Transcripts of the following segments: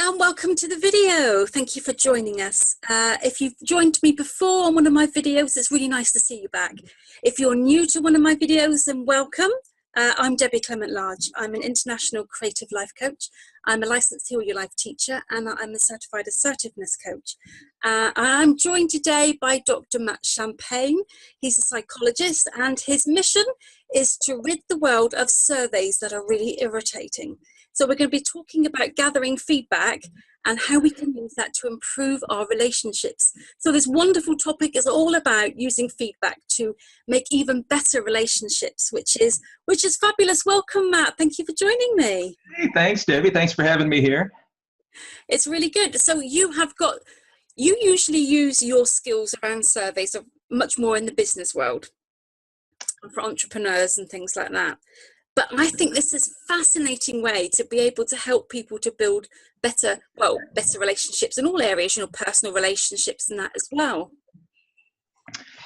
and welcome to the video. Thank you for joining us. If you've joined me before on one of my videos, it's really nice to see you back. If you're new to one of my videos, then welcome. I'm Debbie Clement-Large. I'm an international creative life coach. I'm a licensed Heal Your Life teacher, and I'm a certified assertiveness coach. I'm joined today by Dr. Matt Champagne. He's a psychologist, and his mission is to rid the world of surveys that are really irritating. So we're going to be talking about gathering feedback and how we can use that to improve our relationships. So this wonderful topic is all about using feedback to make even better relationships, which is fabulous. Welcome, Matt. Thank you for joining me. Hey, thanks, Debbie. Thanks for having me here. It's really good. So you usually use your skills around surveys much more in the business world for entrepreneurs and things like that. But I think this is a fascinating way to be able to help people to build better relationships in all areas, personal relationships and that as well.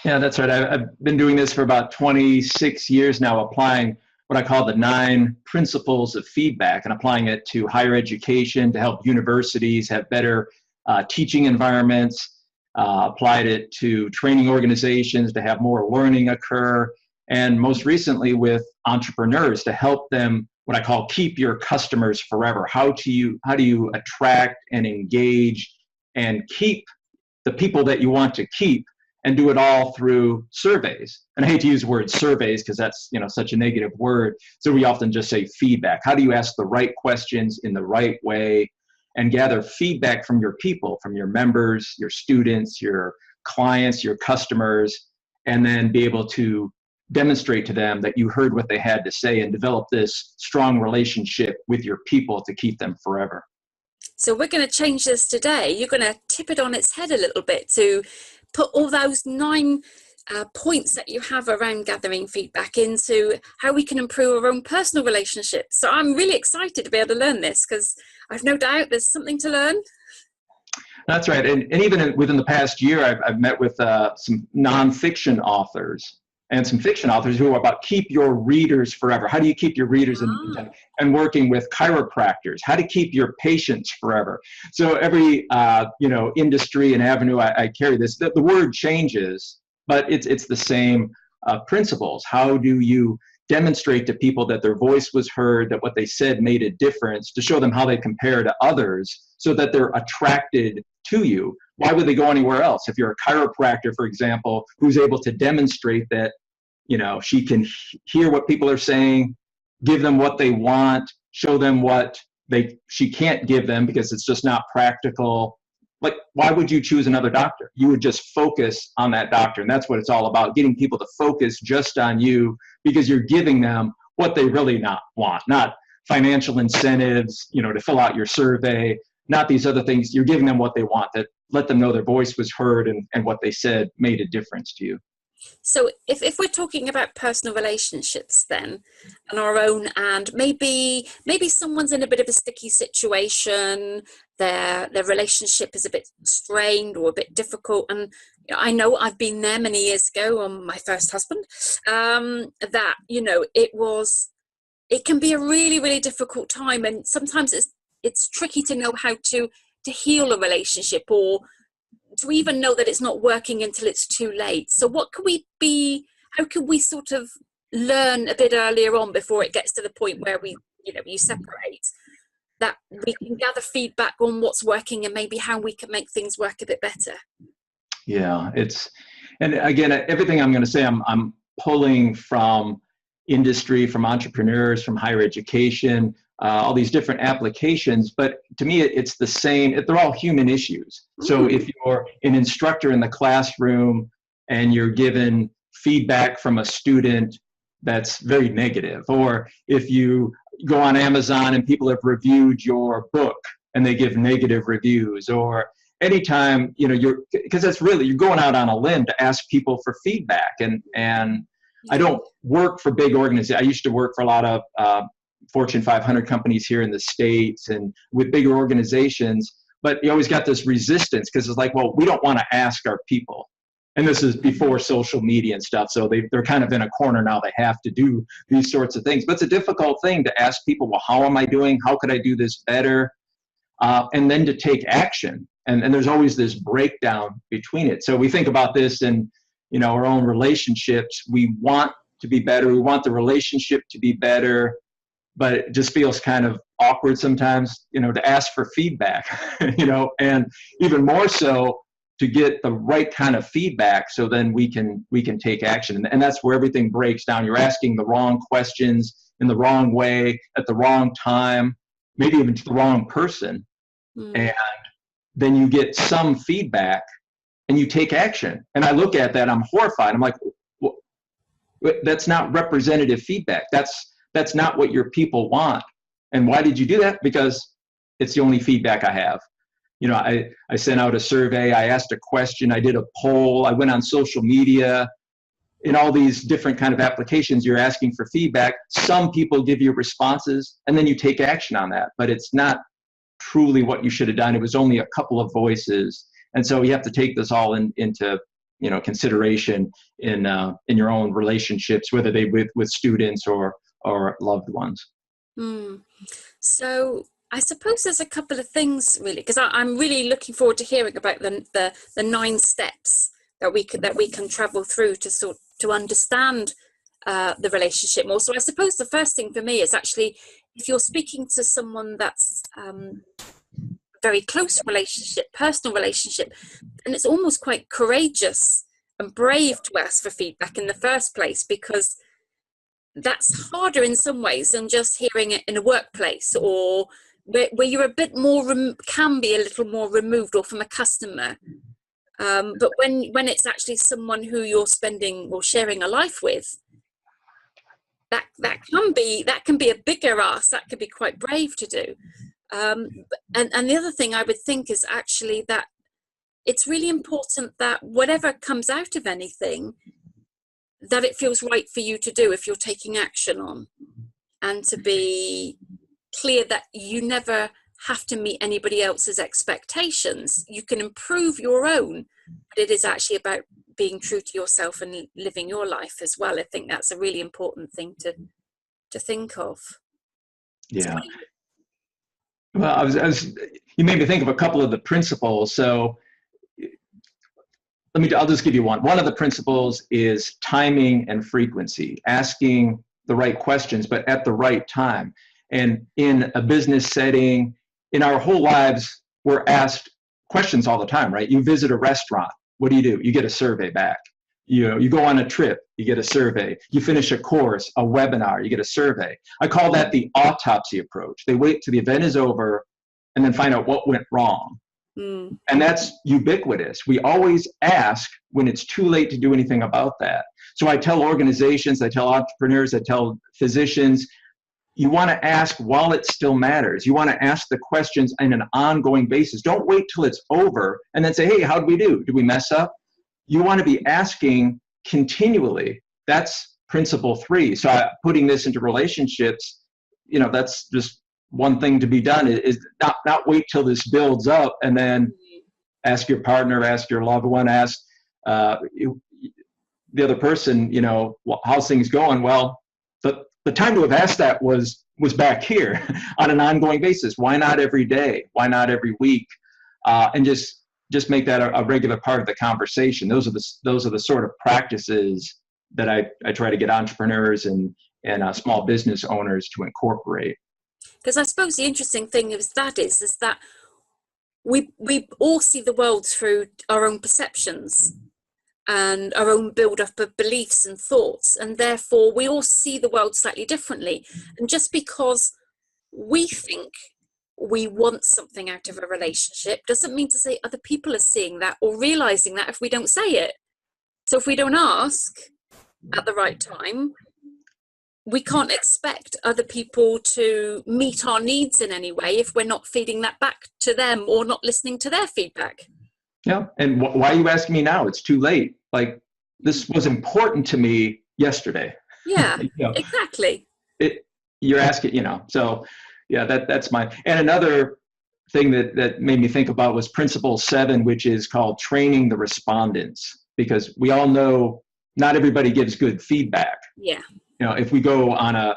Yeah, that's right. I've been doing this for about 26 years now, applying what I call the 9 principles of feedback and applying it to higher education to help universities have better teaching environments, applied it to training organizations to have more learning occur, and most recently with entrepreneurs to help them, what I call keep your customers forever. How do you attract and engage and keep the people that you want to keep, and do it all through surveys? And I hate to use the word surveys because that's such a negative word. So we often just say feedback. How do you ask the right questions in the right way and gather feedback from your people, from your members, your students, your clients, your customers, and then be able to demonstrate to them that you heard what they had to say and develop this strong relationship with your people to keep them forever. So we're going to change this today. You're going to tip it on its head a little bit to put all those 9 points that you have around gathering feedback into how we can improve our own personal relationships. So I'm really excited to be able to learn this because I've no doubt there's something to learn. That's right. And even within the past year, I've met with some nonfiction authors and some fiction authors who are about keep your readers forever. How do you keep your readers and working with chiropractors? How to keep your patients forever? So every industry and avenue I carry this. The word changes, but it's the same principles. How do you demonstrate to people that their voice was heard, that what they said made a difference, to show them how they compare to others so that they're attracted to you? Why would they go anywhere else? If you're a chiropractor, for example, who's able to demonstrate that, she can hear what people are saying, give them what they want, show them what she can't give them because it's just not practical. Like, why would you choose another doctor? You would just focus on that doctor. And that's what it's all about, getting people to focus just on you because you're giving them what they really want, not financial incentives, to fill out your survey, not these other things. You're giving them what they want, that let them know their voice was heard and what they said made a difference to you. So if we're talking about personal relationships then, and our own, and maybe someone's in a bit of a sticky situation, their relationship is a bit strained or a bit difficult, and I know I've been there many years ago on my first husband, that it can be a really, really difficult time, and sometimes it's tricky to know how to heal a relationship or to even know that it's not working until it's too late. So how can we sort of learn a bit earlier on before it gets to the point where you separate, that we can gather feedback on what's working and maybe how we can make things work a bit better? Yeah, and again, everything I'm going to say, I'm pulling from industry, from entrepreneurs, from higher education, all these different applications, but to me it's the same. They're all human issues. So if you're an instructor in the classroom and you're given feedback from a student that's very negative, or if you go on Amazon and people have reviewed your book and they give negative reviews, or anytime because that's really, you're going out on a limb to ask people for feedback. And I don't work for big organizations. I used to work for a lot of Fortune 500 companies here in the States and with bigger organizations, but you always got this resistance because it's like, well, we don't want to ask our people. And this is before social media and stuff. So they're kind of in a corner now. They have to do these sorts of things. But it's a difficult thing to ask people, well, how am I doing? How could I do this better? and then to take action. And there's always this breakdown between it. So we think about this in, our own relationships. We want to be better. We want the relationship to be better, but it just feels kind of awkward sometimes, to ask for feedback, and even more so to get the right kind of feedback, so then we can take action. And that's where everything breaks down. You're asking the wrong questions in the wrong way at the wrong time, maybe even to the wrong person. And then you get some feedback and you take action. And I look at that, I'm horrified. I'm like, well, that's not representative feedback. That's not what your people want. And why did you do that? Because it's the only feedback I have. I sent out a survey, I asked a question, I did a poll, I went on social media. In all these different kind of applications, you're asking for feedback. Some people give you responses, and then you take action on that. But it's not truly what you should have done. It was only a couple of voices. And so you have to take this all into consideration in your own relationships, whether they with students or loved ones. So I suppose there's a couple of things really, because I'm really looking forward to hearing about the 9 steps that we can travel through to understand the relationship more. So I suppose the first thing for me is actually, if you're speaking to someone that's very close relationship, personal relationship, and it's almost quite courageous and brave to ask for feedback in the first place, because that's harder in some ways than just hearing it in a workplace, or where you're a bit more can be a little more removed, or from a customer. But when it's actually someone who you're spending or sharing a life with, that can be a bigger ask. That could be quite brave to do. And the other thing I would think is actually that it's really important that whatever comes out of anything, that it feels right for you to do if you're taking action on, and to be clear that you never have to meet anybody else's expectations. You can improve your own, but it is actually about being true to yourself and living your life as well. I think that's a really important thing to think of. Yeah. Well, you made me think of a couple of the principles. So I'll just give you one. One of the principles is timing and frequency, asking the right questions, but at the right time. And in a business setting, in our whole lives, we're asked questions all the time, right? You visit a restaurant, what do? You get a survey back. You go on a trip, you get a survey. You finish a course, a webinar, you get a survey. I call that the autopsy approach. They wait till the event is over and then find out what went wrong. And that's ubiquitous. We always ask when it's too late to do anything about that. So I tell organizations, I tell entrepreneurs, I tell physicians, you want to ask while it still matters. You want to ask the questions on an ongoing basis. Don't wait till it's over and then say, hey, how'd we do? Did we mess up? You want to be asking continually. That's principle 3. So putting this into relationships, that's just one thing to be done, is not wait till this builds up and then ask your partner, ask your loved one, ask the other person, how's things going? Well, the time to have asked that was back here on an ongoing basis. Why not every day? Why not every week? And just make that a regular part of the conversation. Those are the sort of practices that I try to get entrepreneurs and small business owners to incorporate. Because I suppose the interesting thing is that we all see the world through our own perceptions and our own build-up of beliefs and thoughts, and therefore we all see the world slightly differently. And just because we think we want something out of a relationship doesn't mean to say other people are seeing that or realizing that if we don't say it. So if we don't ask at the right time, we can't expect other people to meet our needs in any way if we're not feeding that back to them or not listening to their feedback. Yeah. And why are you asking me now? It's too late. Like, this was important to me yesterday. Yeah, exactly. You're asking, so yeah, that's my, and another thing that made me think about was principle 7, which is called training the respondents, because we all know not everybody gives good feedback. Yeah. If we go on a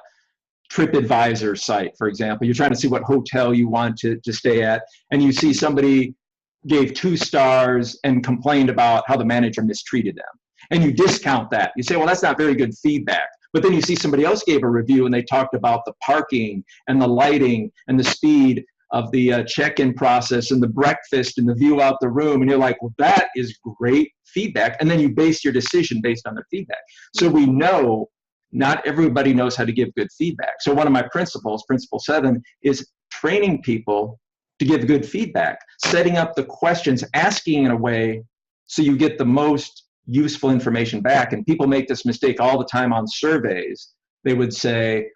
TripAdvisor site, for example. You're trying to see what hotel you want to stay at, and you see somebody gave 2 stars and complained about how the manager mistreated them. And you discount that. You say, well, that's not very good feedback. But then you see somebody else gave a review and they talked about the parking and the lighting and the speed of the check-in process and the breakfast and the view out the room. And you're like, well, that is great feedback. And then you base your decision based on their feedback. So we know not everybody knows how to give good feedback. So one of my principles, Principle 7, is training people to give good feedback, setting up the questions, asking in a way so you get the most useful information back. And people make this mistake all the time on surveys. They would say,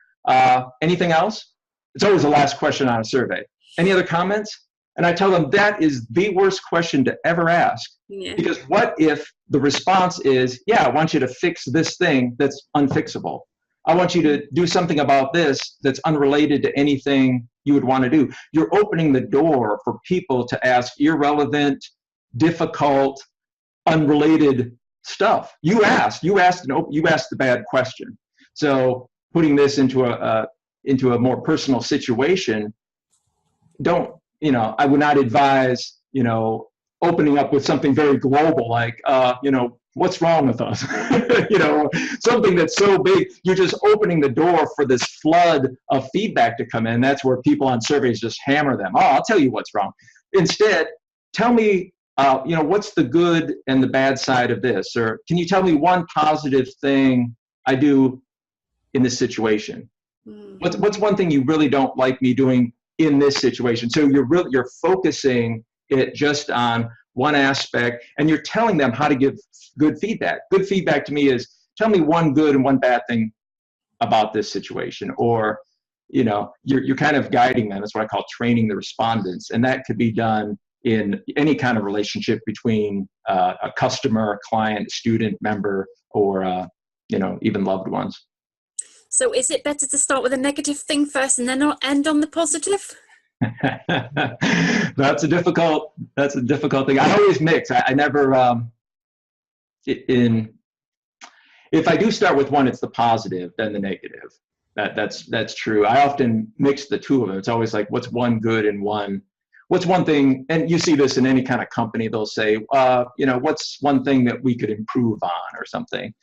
anything else? It's always the last question on a survey. Any other comments? And I tell them that is the worst question to ever ask. Yeah. Because what if the response is, yeah, I want you to fix this thing that's unfixable. I want you to do something about this that's unrelated to anything you would want to do. You're opening the door for people to ask irrelevant, difficult, unrelated stuff. You asked the bad question. So putting this into a more personal situation, I would not advise, opening up with something very global, like, what's wrong with us? Something that's so big. You're just opening the door for this flood of feedback to come in. That's where people on surveys just hammer them. Oh, I'll tell you what's wrong. Instead, tell me, what's the good and the bad side of this? Or can you tell me one positive thing I do in this situation? What's one thing you really don't like me doing in this situation? So you're focusing it just on one aspect, and you're telling them how to give good feedback. Good feedback to me is, tell me one good and one bad thing about this situation. Or, you're kind of guiding them. That's what I call training the respondents. And that could be done in any kind of relationship between a customer, a client, student, member, or, even loved ones. So is it better to start with a negative thing first and then not end on the positive? That's a difficult thing. I always mix. I never, if I do start with one, it's the positive, then the negative. That's true. I often mix the two of them. It's always like, what's one good and what's one thing, and you see this in any kind of company, they'll say, what's one thing that we could improve on or something.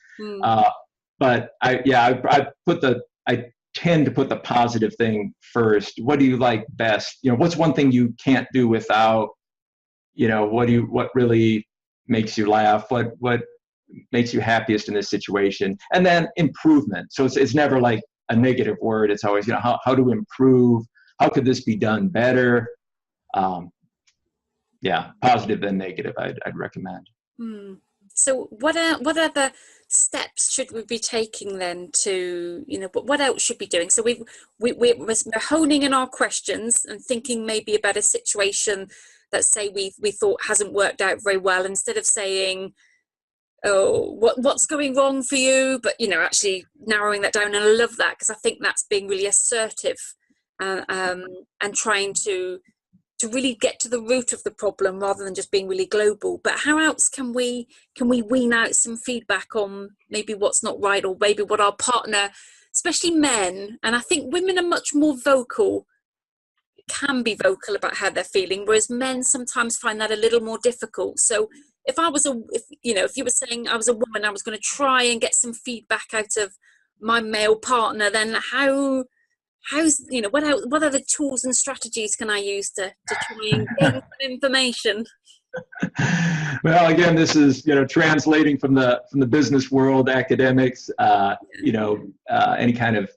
But I tend to put the positive thing first. What do you like best? What's one thing you can't do without? What really makes you laugh? What makes you happiest in this situation? And then improvement. So it's never like a negative word. It's always, how to improve? How could this be done better? Positive and negative, I'd recommend. So what other steps should we be taking then to, what else should we be doing? So we're honing in our questions and thinking maybe about a situation that, say, we thought hasn't worked out very well, instead of saying, oh, what's going wrong for you? But, actually narrowing that down. And I love that, because I think that's being really assertive and trying to really get to the root of the problem rather than just being really global. But how else can we wean out some feedback on maybe what's not right, or maybe what our partner, especially men, and I think women are much more vocal, can be vocal about how they're feeling, whereas men sometimes find that a little more difficult. So if you were saying I was a woman, I was going to try and get some feedback out of my male partner, then what other tools and strategies can I use to try and gain some information? Well, again, this is translating from the business world, academics, any kind of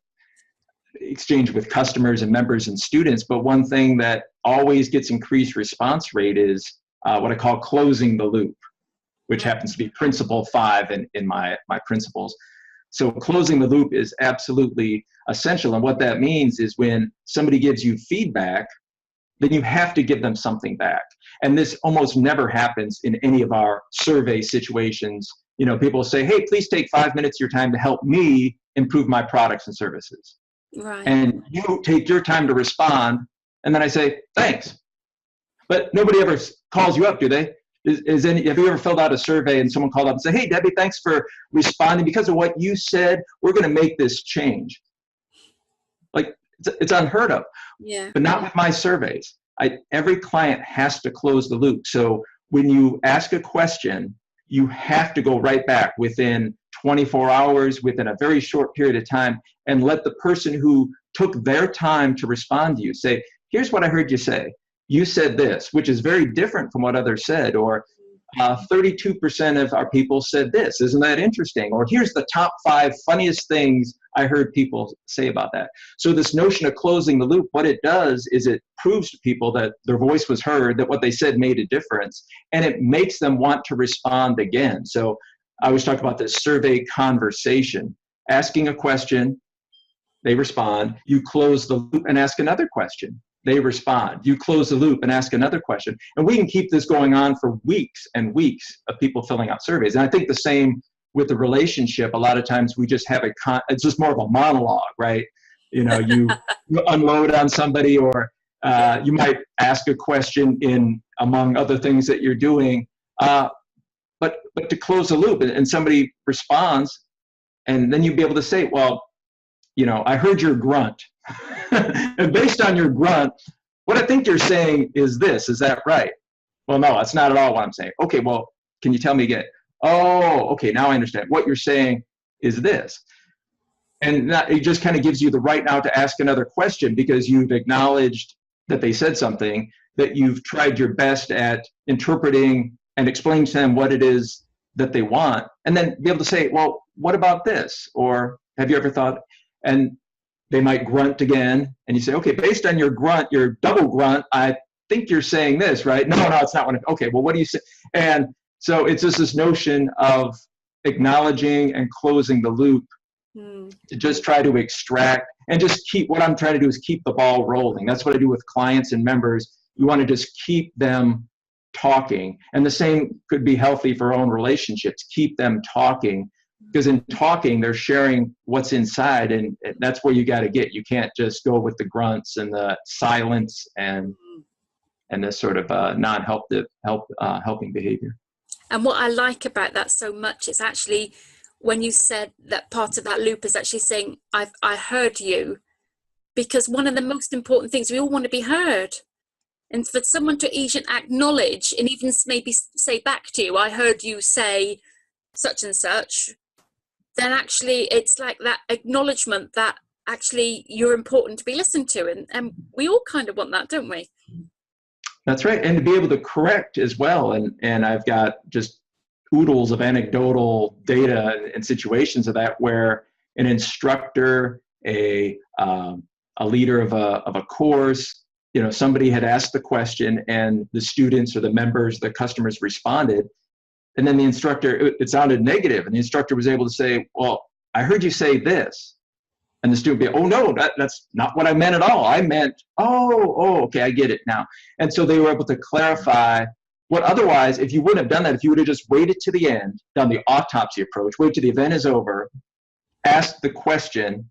exchange with customers and members and students. But one thing that always gets increased response rate is what I call closing the loop, which happens to be principle 5 in my principles. So closing the loop is absolutely essential. And what that means is, when somebody gives you feedback, then you have to give them something back. And this almost never happens in any of our survey situations. People say, hey, please take 5 minutes of your time to help me improve my products and services. Right. And you take your time to respond. And then I say, thanks. But nobody ever calls you up, do they? Have you ever filled out a survey and someone called up and said, hey, Debbie, thanks for responding. Because of what you said, we're going to make this change. Like, it's unheard of. Yeah. But not with my surveys. Every client has to close the loop. So when you ask a question, you have to go right back within 24 hours, within a very short period of time, and let the person who took their time to respond to you say, here's what I heard you say. You said this, which is very different from what others said, or 32% of our people said this. Isn't that interesting? Or here's the top 5 funniest things I heard people say about that. So this notion of closing the loop, what it does is it proves to people that their voice was heard, that what they said made a difference, and it makes them want to respond again. So I always talk about this survey conversation. Asking a question, they respond. You close the loop and ask another question. They respond. You close the loop and ask another question. And we can keep this going on for weeks and weeks of people filling out surveys. And I think the same with the relationship. A lot of times we just have it's just more of a monologue, right? You know, you unload on somebody, or you might ask a question among other things that you're doing. But to close the loop and somebody responds, and then you'd be able to say, well, you know, I heard your grunt. And based on your grunt, what I think you're saying is this. Is that right? Well, no, that's not at all what I'm saying. Okay, well, can you tell me again? Oh, okay, now I understand. What you're saying is this. And it just kind of gives you the right now to ask another question, because you've acknowledged that they said something, that you've tried your best at interpreting and explaining to them what it is that they want, and then be able to say, well, what about this? Or have you ever thought? And they might grunt again, and you say, okay, based on your grunt, your double grunt, I think you're saying this, right? No, it's not okay, well, what do you say? And so it's just this notion of acknowledging and closing the loop to just try to extract and just what I'm trying to do is keep the ball rolling. That's what I do with clients and members. You want to just keep them talking. And the same could be healthy for own relationships. Keep them talking. Because in talking, they're sharing what's inside, and that's where you got to get. You can't just go with the grunts and the silence and this sort of helping behavior. And what I like about that so much is actually when you said that part of that loop is actually saying, I heard you, because one of the most important things, we all want to be heard. And for someone to even acknowledge and even maybe say back to you, I heard you say such and such, then actually it's like that acknowledgement that actually you're important to be listened to. And we all kind of want that, don't we? That's right. And to be able to correct as well. And I've got just oodles of anecdotal data and situations of that, where an instructor, a leader of a course, you know, somebody had asked the question and the students or the members, the customers responded. And then the instructor, it sounded negative, and the instructor was able to say, well, I heard you say this. And the student would be, oh, no, that's not what I meant at all. I meant, okay, I get it now. And so they were able to clarify what otherwise, if you wouldn't have done that, if you would have just waited to the end, done the autopsy approach, wait till the event is over, asked the question,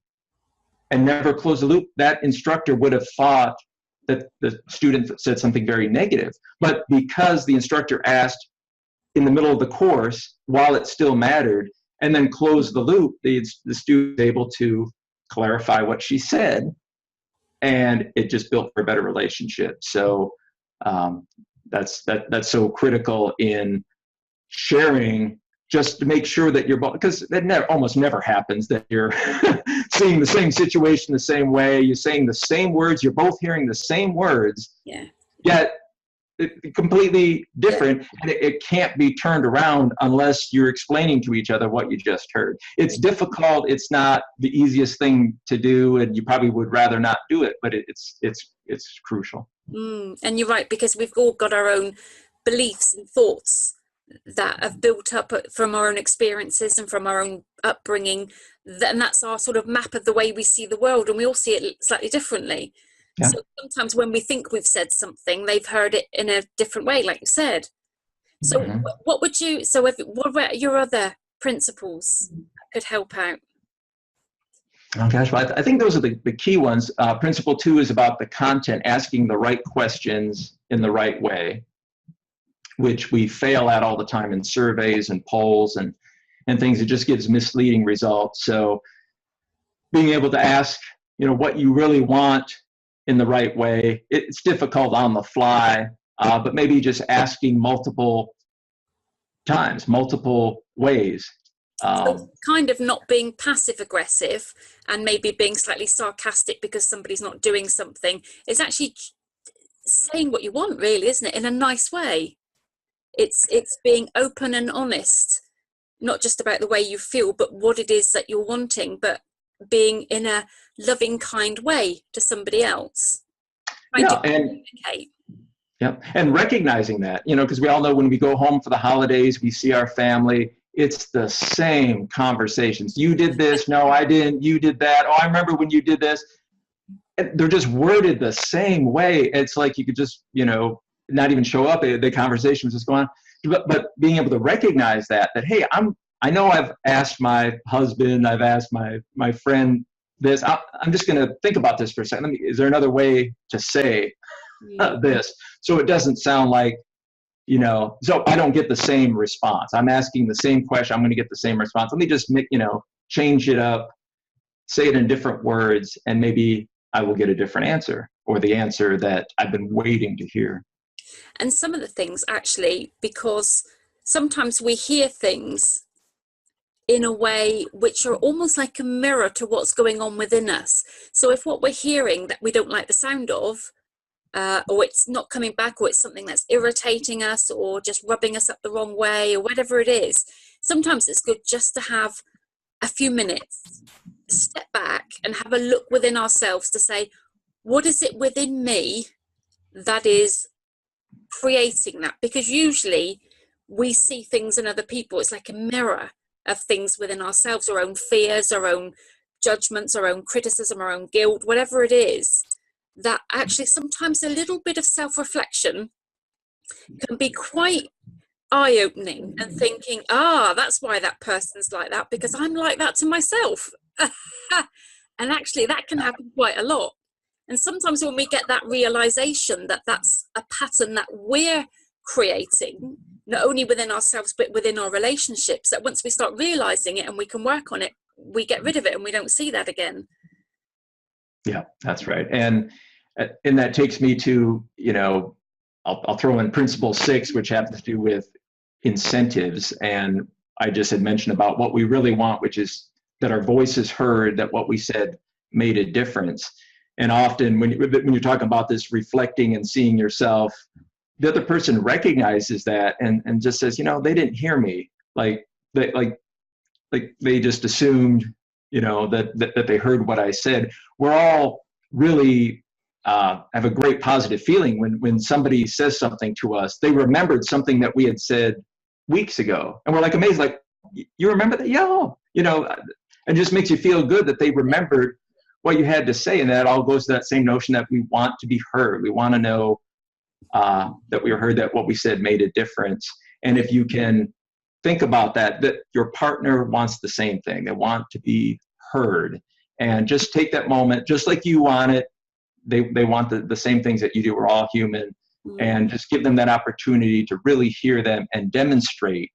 and never closed the loop, that instructor would have thought that the student said something very negative. But because the instructor asked in the middle of the course, while it still mattered, and then closed the loop, the student was able to clarify what she said, and it just built for a better relationship. So that's so critical in sharing, just to make sure that you're both, because it almost never happens that you're seeing the same situation the same way, you're saying the same words, you're both hearing the same words, yet completely different, and it can't be turned around unless you're explaining to each other what you just heard. It's difficult. It's not the easiest thing to do, and you probably would rather not do it, but it's crucial. And you're right, because we've all got our own beliefs and thoughts that have built up from our own experiences and from our own upbringing, and that's our sort of map of the way we see the world, and we all see it slightly differently. Yeah. So sometimes when we think we've said something, they've heard it in a different way, like you said. So what are your other principles that could help out? Oh gosh, well, I think those are the key ones. Principle 2 is about the content, asking the right questions in the right way, which we fail at all the time in surveys and polls and things. It just gives misleading results. So being able to ask what you really want in the right way. It's difficult on the fly, but maybe just asking multiple times, multiple ways. So kind of not being passive aggressive and maybe being slightly sarcastic because somebody's not doing something. It's actually saying what you want, really, isn't it? In a nice way. It's being open and honest, not just about the way you feel, but what it is that you're wanting, but being in a loving, kind way to somebody else. And recognizing that, because we all know when we go home for the holidays, we see our family, it's the same conversations. You did this, no, I didn't, you did that, oh, I remember when you did this. And they're just worded the same way. It's like you could just, not even show up, the conversation was just going on. But being able to recognize that, hey, I know I've asked my husband, I've asked my friend this, I'm just going to think about this for a second. Is there another way to say this? So it doesn't sound like, so I don't get the same response. I'm asking the same question, I'm going to get the same response. Let me just change it up, say it in different words, and maybe I will get a different answer, or the answer that I've been waiting to hear. And some of the things actually, because sometimes we hear things in a way which are almost like a mirror to what's going on within us. So if what we're hearing that we don't like the sound of, or it's not coming back, or it's something that's irritating us or just rubbing us up the wrong way, or whatever it is, sometimes it's good just to have a few minutes, step back and have a look within ourselves to say, what is it within me that is creating that? Because usually we see things in other people. It's like a mirror of things within ourselves, our own fears, our own judgments, our own criticism, our own guilt, whatever it is, that actually sometimes a little bit of self-reflection can be quite eye-opening, and thinking, that's why that person's like that, because I'm like that to myself. And actually that can happen quite a lot. And sometimes when we get that realization that that's a pattern that we're creating, not only within ourselves, but within our relationships, that once we start realizing it and we can work on it, we get rid of it and we don't see that again. Yeah, that's right. And that takes me to, I'll throw in principle 6, which has to do with incentives. And I just had mentioned about what we really want, which is that our voice is heard, that what we said made a difference. And often when you're talking about this reflecting and seeing yourself, the other person recognizes that and just says, they didn't hear me. Like they just assumed, that they heard what I said. We're all really have a great positive feeling when somebody says something to us. They remembered something that we had said weeks ago, and we're like amazed, like, you remember that? Yeah, and just makes you feel good that they remembered what you had to say. And that all goes to that same notion that we want to be heard. We want to know that we were heard, that what we said made a difference. And if you can think about that your partner wants the same thing. They want to be heard. And just take that moment, just like you want it. They want the same things that you do. We're all human. Mm-hmm. And just give them that opportunity to really hear them and demonstrate,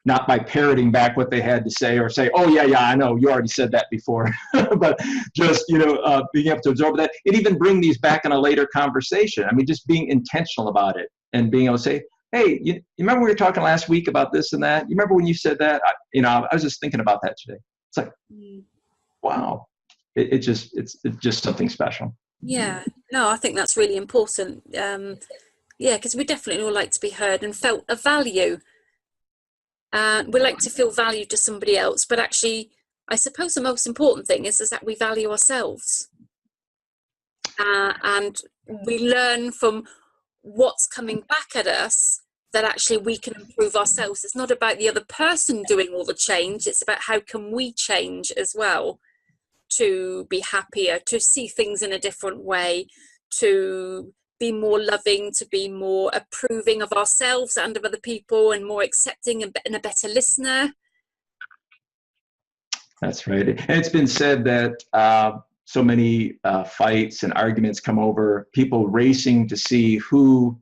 not by parroting back what they had to say or say, oh, yeah, I know, you already said that before. But just, being able to absorb that and even bring these back in a later conversation. I mean, just being intentional about it and being able to say, hey, you remember we were talking last week about this and that? You remember when you said that? I was just thinking about that today. It's like, wow, it's just something special. Yeah, no, I think that's really important. Because we definitely all like to be heard and felt of value. We like to feel valued to somebody else, but actually, I suppose the most important thing is that we value ourselves. And we learn from what's coming back at us that actually we can improve ourselves. It's not about the other person doing all the change. It's about how can we change as well to be happier, to see things in a different way, to be more loving, to be more approving of ourselves and of other people, and more accepting and a better listener. That's right. And it's been said that so many fights and arguments come over people racing to see who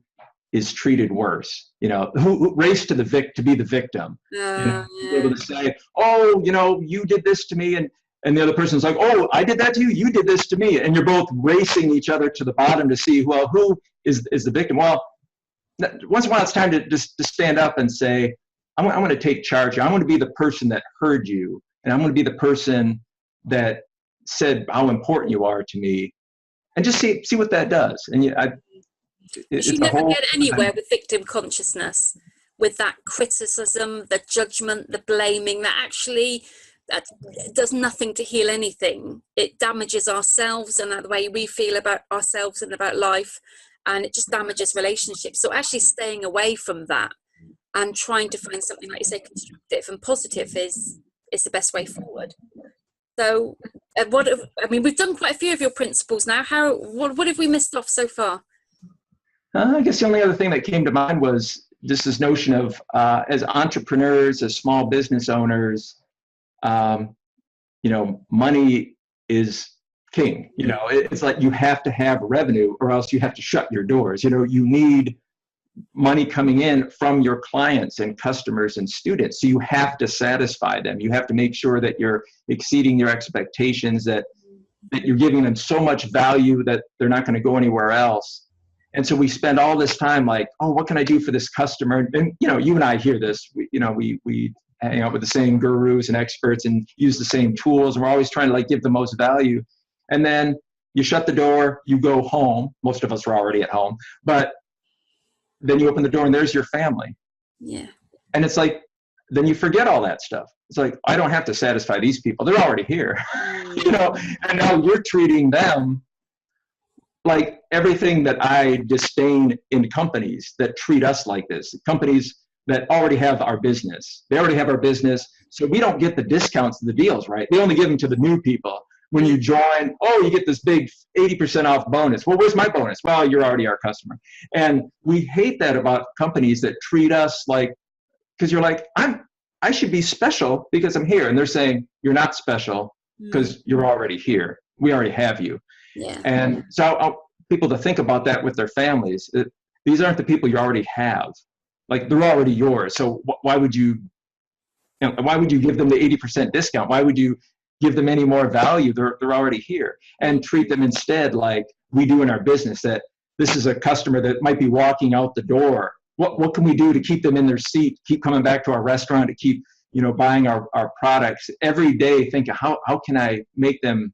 is treated worse. Who race to be the victim. Able to say, oh, you did this to me, and And the other person's like, oh, I did that to you, you did this to me. And you're both racing each other to the bottom to see, well, who is the victim? Well, once in a while, it's time to just to stand up and say, I'm going to take charge. I'm going to be the person that heard you. And I'm going to be the person that said how important you are to me. And just see what that does. And you never get anywhere with victim consciousness, with that criticism, the judgment, the blaming, that does nothing to heal anything. It damages ourselves and the way we feel about ourselves and about life, and it just damages relationships. So actually staying away from that and trying to find something, like you say, constructive and positive is the best way forward. So we've done quite a few of your principles now. What have we missed off so far? I guess the only other thing that came to mind was just this notion of as entrepreneurs, as small business owners, money is king. It's like you have to have revenue or else you have to shut your doors. You need money coming in from your clients and customers and students. So you have to satisfy them. You have to make sure that you're exceeding your expectations, that you're giving them so much value that they're not going to go anywhere else. And so we spend all this time like, oh, what can I do for this customer? And, you and I hear this, we hang out with the same gurus and experts and use the same tools. And we're always trying to give the most value. And then you shut the door, you go home. Most of us are already at home, but then you open the door and there's your family. Yeah. And it's like, then you forget all that stuff. It's like, I don't have to satisfy these people. They're already here, and now you're treating them like everything that I disdain in companies that treat us like this, companies that already have our business. They already have our business. So we don't get the discounts, the deals, right? They only give them to the new people. When you join, you get this big 80% off bonus. Well, where's my bonus? Well, you're already our customer. And we hate that about companies that treat us because you're like, I should be special because I'm here. And they're saying, you're not special because you're already here. We already have you. Yeah. And so I want people to think about that with their families. These aren't the people you already have. They're already yours. So why would you give them the 80% discount? Why would you give them any more value? They're already here. And treat them instead like we do in our business, that this is a customer that might be walking out the door. What can we do to keep them in their seat, keep coming back to our restaurant, to keep buying our products every day? Think of how can I make them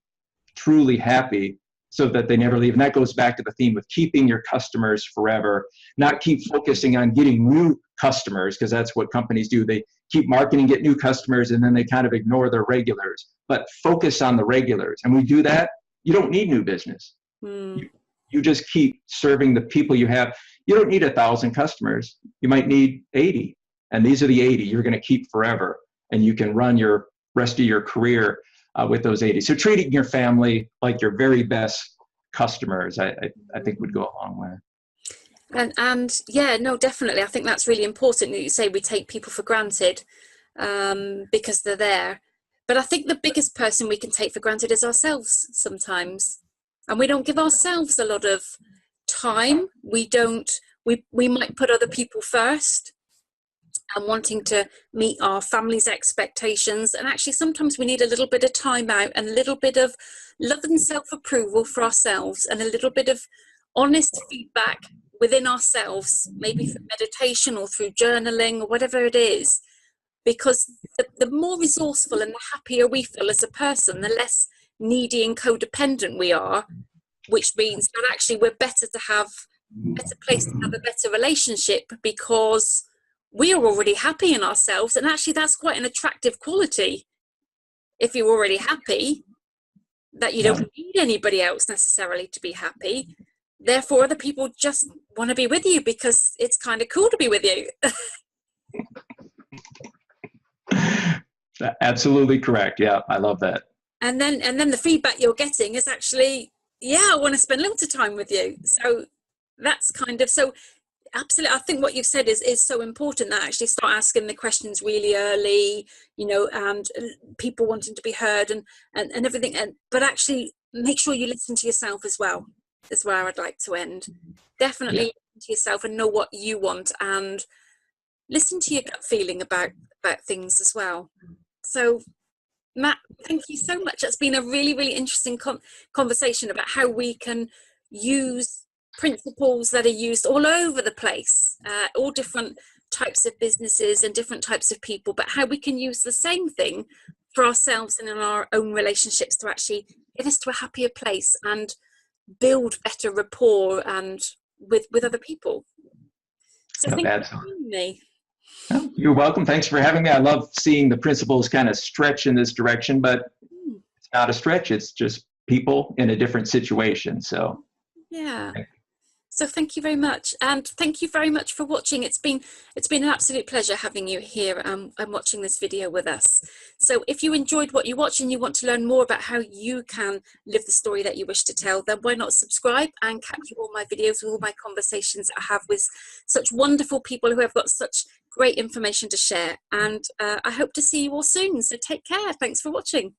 truly happy so that they never leave. And that goes back to the theme of keeping your customers forever, not keep focusing on getting new customers, because that's what companies do. They keep marketing, get new customers, and then they kind of ignore their regulars. But focus on the regulars. And we do that, you don't need new business. You just keep serving the people you have. You don't need 1,000 customers. You might need 80. And these are the 80 you're going to keep forever. And you can run your rest of your career with those 80. So treating your family like your very best customers, I think would go a long way. And yeah, no, definitely. I think that's really important that you say we take people for granted because they're there. But I think the biggest person we can take for granted is ourselves sometimes. And we don't give ourselves a lot of time. We might put other people first and wanting to meet our family's expectations. And actually sometimes we need a little bit of time out and a little bit of love and self-approval for ourselves and a little bit of honest feedback within ourselves, maybe through meditation or through journaling or whatever it is. Because the more resourceful and the happier we feel as a person, the less needy and codependent we are, which means that actually we're better placed to have a better relationship because we are already happy in ourselves. And actually that's quite an attractive quality. If you're already happy, that you don't need anybody else necessarily to be happy. Therefore, other people just want to be with you because it's kind of cool to be with you. Absolutely correct. Yeah, I love that. And then the feedback you're getting is actually, I want to spend lots of time with you. So that's kind of, so absolutely. I think what you've said is so important, that actually start asking the questions really early, and people wanting to be heard and everything. But actually make sure you listen to yourself as well, is where I'd like to end. Definitely listen to yourself and know what you want and listen to your gut feeling about things as well. So Matt, thank you so much. It's been a really, really interesting conversation about how we can use principles that are used all over the place, all different types of businesses and different types of people, but how we can use the same thing for ourselves and in our own relationships to actually get us to a happier place and build better rapport and with other people. So thank you for joining me. You're welcome. Thanks for having me. I love seeing the principles kind of stretch in this direction, but it's not a stretch. It's just people in a different situation. So yeah. So thank you very much, and thank you very much for watching. It's been an absolute pleasure having you here and watching this video with us. So if you enjoyed what you watched and you want to learn more about how you can live the story that you wish to tell, then why not subscribe and capture all my videos with all my conversations I have with such wonderful people who have got such great information to share. And I hope to see you all soon. So take care. Thanks for watching.